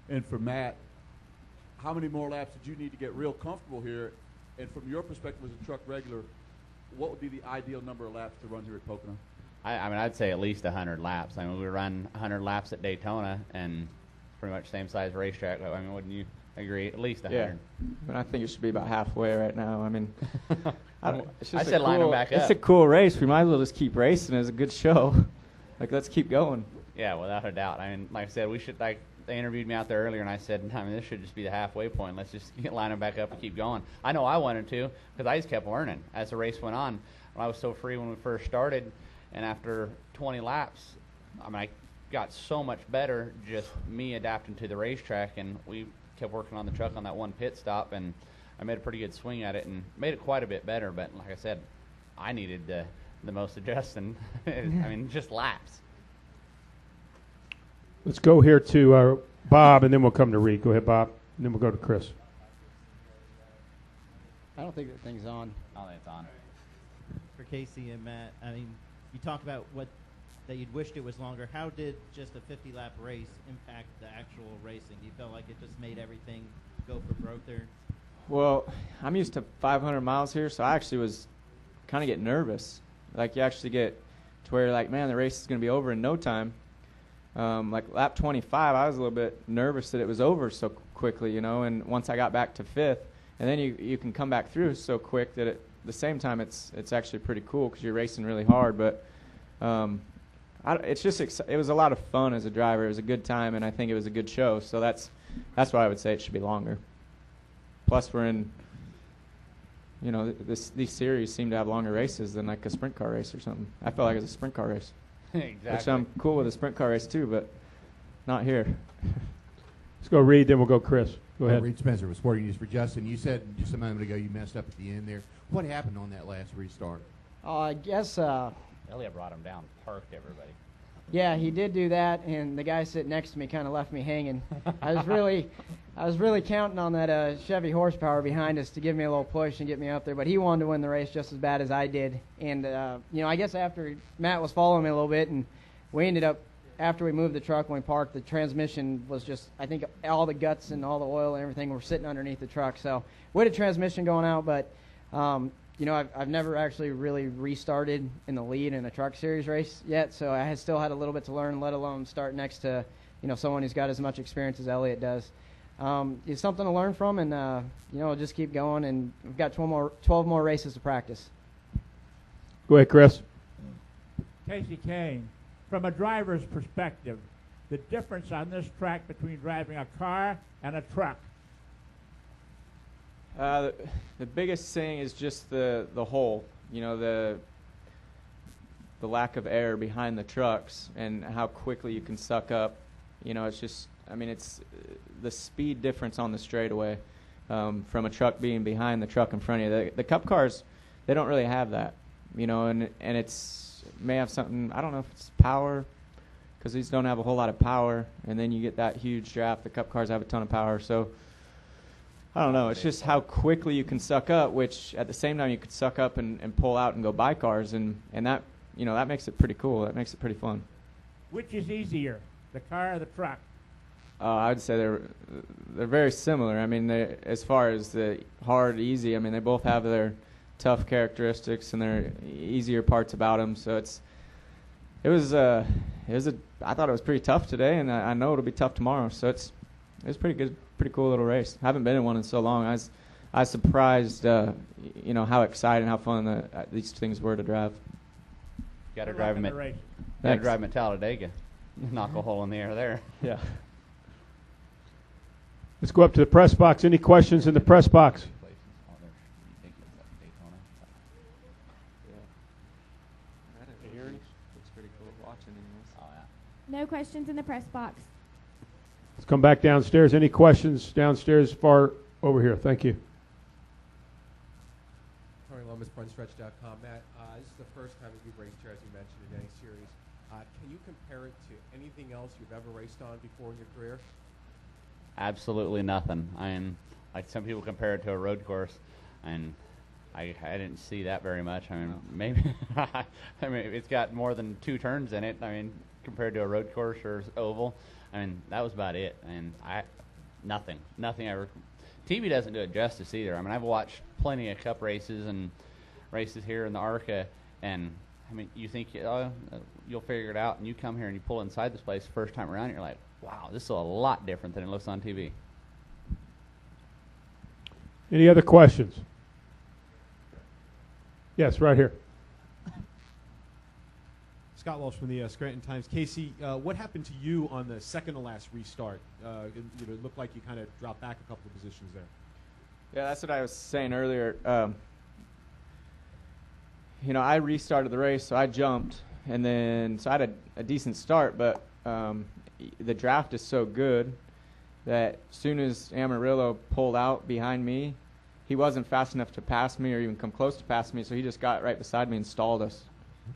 And for Matt, how many more laps did you need to get real comfortable here? And from your perspective as a truck regular, what would be the ideal number of laps to run here at Pocono? I mean, I'd say at least 100 laps. I mean, we run 100 laps at Daytona, and pretty much same size racetrack. I mean, wouldn't you agree? At least 100. Yeah, but I think it should be about halfway right now. I mean, it's just I said line them back up. It's a cool race. We might as well just keep racing. It's a good show. Like, let's keep going. Yeah, without a doubt. I mean, like I said, we should, like, they interviewed me out there earlier, and I said, I mean, this should just be the halfway point. Let's just line them back up and keep going. I know I wanted to, because I just kept learning as the race went on. I was so free when we first started, and after 20 laps, I mean, I got so much better just me adapting to the racetrack, and we kept working on the truck on that one pit stop, and I made a pretty good swing at it and made it quite a bit better. But like I said, I needed the most adjusting. I mean, just laps. Let's go here to Bob, and then we'll come to Reed. Go ahead, Bob, and then we'll go to Chris. I don't think that thing's on. I don't think it's on. For Kasey and Matt, I mean, you talk about that you'd wished it was longer. How did just a 50-lap race impact the actual racing? Do you feel like it just made everything go for broke there? Well, I'm used to 500 miles here, so I actually was kind of getting nervous. Like, you actually get to where you're like, man, the race is going to be over in no time. Like lap 25, I was a little bit nervous that it was over so quickly, you know, and once I got back to fifth, and then you can come back through so quick that at the same time it's actually pretty cool because you're racing really hard. But it's just it was a lot of fun as a driver. It was a good time, and I think it was a good show. So that's why I would say it should be longer. Plus, we're in, you know, these series seem to have longer races than like a sprint car race or something. I felt like it was a sprint car race. Exactly. Which I'm cool with a sprint car race too, but not here. Let's go Reed, then we'll go Chris. Go ahead. Reed Spencer with Sporting News for Justin. You said just a moment ago you messed up at the end there. What happened on that last restart? I guess, Elliot brought him down, parked everybody. yeah, he did do that, and the guy sitting next to me kind of left me hanging. I was really counting on that Chevy horsepower behind us to give me a little push and get me up there, but he wanted to win the race just as bad as I did. And, you know, I guess after Matt was following me a little bit, and we ended up, after we moved the truck, when we parked, the transmission was just, I think all the guts and all the oil and everything were sitting underneath the truck. So we had a transmission going out, but, you know, I've never actually really restarted in the lead in a truck series race yet, so I still had a little bit to learn, let alone start next to, you know, someone who's got as much experience as Elliot does. It's something to learn from, and, you know, just keep going, and we've got 12 more races to practice. Go ahead, Chris. Kasey Kahne, from a driver's perspective, the difference on this track between driving a car and a truck. The biggest thing is just the hole, you know, the lack of air behind the trucks and how quickly you can suck up. You know, it's just, I mean, it's the speed difference on the straightaway from a truck being behind the truck in front of you. The Cup cars, they don't really have that, you know, and it's may have something, I don't know if it's power, because these don't have a whole lot of power, and then you get that huge draft. The Cup cars have a ton of power, so I don't know. It's just how quickly you can suck up, which at the same time you could suck up and pull out and go buy cars, and that, you know, that makes it pretty cool. That makes it pretty fun. Which is easier, the car or the truck? I would say they're very similar. I mean, as far as the hard, easy, I mean, they both have their tough characteristics and their easier parts about them. So I thought it was pretty tough today, and I know it'll be tough tomorrow. So it was pretty good, pretty cool little race. I haven't been in one in so long. I was surprised, you know, how exciting, how fun these things were to drive. Got to drive them at Talladega. Knock a hole in the air there. Yeah. Let's go up to the press box. Any questions in the press box? No questions in the press box. Let's come back downstairs. Any questions downstairs far over here? Thank you. Tony Lomas, FrontStretch.com. Matt, this is the first time that you've raced here, as you mentioned, in any series. Can you compare it to anything else you've ever raced on before in your career? Absolutely nothing. I mean, like some people compare it to a road course, and I didn't see that very much. I mean, maybe I mean it's got more than 2 turns in it. I mean, compared to a road course or oval, I mean, that was about it. And nothing ever. TV doesn't do it justice either. I mean, I've watched plenty of Cup races and races here in the ARCA, and I mean, you think you'll figure it out, and you come here and you pull inside this place the first time around, and you're like, wow, this is a lot different than it looks on TV. Any other questions? Yes, right here. Scott Walsh from the Scranton Times. Kasey, what happened to you on the second to last restart? It looked like you kind of dropped back a couple of positions there. Yeah, that's what I was saying earlier. I restarted the race, so I jumped, and then so I had a decent start, but the draft is so good that as soon as Amarillo pulled out behind me, he wasn't fast enough to pass me or even come close to pass me, so he just got right beside me and stalled us.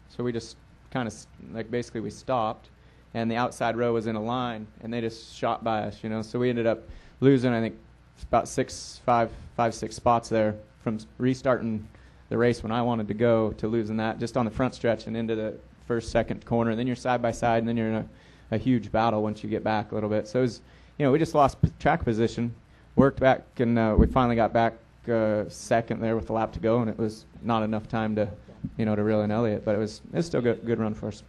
So we just kind of, basically we stopped, and the outside row was in a line, and they just shot by us, So we ended up losing, I think, about 5, 6 spots there from restarting the race when I wanted to go to losing that just on the front stretch and into the first, second corner. And then you're side by side, and then you're in a huge battle once you get back a little bit. So it was, we just lost track position, worked back, and we finally got back second there with a lap to go, and it was not enough time to reel in Elliott, but it's still good run for us.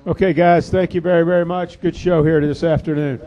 Okay, guys, thank you very, very much. Good show here this afternoon.